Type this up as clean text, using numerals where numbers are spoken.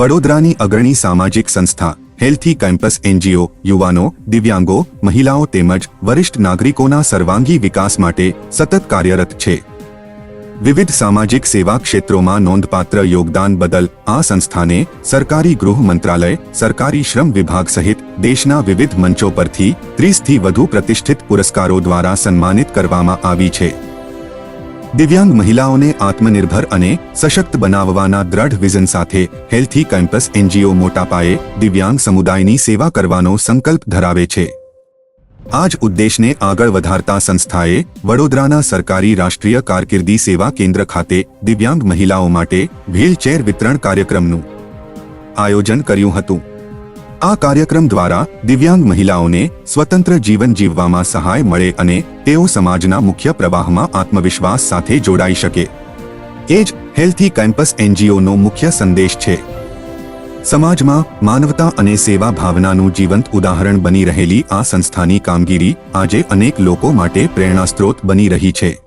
વડોદરાની અગ્રણી સામાજિક સંસ્થા હેલ્થી કેમ્પસ એનજીઓ યુવાનો, દિવ્યાંગો, મહિલાઓ તેમજ વરિષ્ઠ નાગરિકોના સર્વાંગી વિકાસ માટે સતત કાર્યરત છે. વિવિધ સામાજિક સેવા ક્ષેત્રોમાં નોંધપાત્ર યોગદાન બદલ આ સંસ્થાને સરકારી ગૃહ મંત્રાલય, સરકારી શ્રમ વિભાગ સહિત દેશના વિવિધ મંચો પરથી 30થી વધુ પ્રતિષ્ઠિત પુરસ્કારો દ્વારા સન્માનિત કરવામાં આવી છે. દિવ્યાંગ મહિલાઓને આત્મનિર્ભર અને સશક્ત બનાવવાના દ્રઢ વિઝન સાથે હેલ્થી કેમ્પસ એનજીઓ મોટા પાયે દિવ્યાંગ સમુદાયની સેવા કરવાનો સંકલ્પ ધરાવે છે. આ જ ઉદ્દેશને આગળ વધારતા સંસ્થાએ વડોદરાના સરકારી રાષ્ટ્રીય કારકિર્દી સેવા કેન્દ્ર ખાતે દિવ્યાંગ મહિલાઓ માટે વ્હીલચેર વિતરણ કાર્યક્રમનું આયોજન કર્યું હતું. આ કાર્યક્રમ દ્વારા દિવ્યાંગ મહિલાઓને સ્વતંત્ર જીવન જીવવામાં સહાય મળે અને તેઓ સમાજના મુખ્ય પ્રવાહમાં આત્મવિશ્વાસ સાથે જોડાઈ શકે. એ જ હેલ્થી કેમ્પસ એનજીઓનો મુખ્ય સંદેશ છે. સમાજમાં માનવતા અને સેવા ભાવનાનું જીવંત ઉદાહરણ બની રહેલી આ સંસ્થાની કામગીરી આજે અનેક લોકો માટે પ્રેરણાસ્ત્રોત બની રહી છે.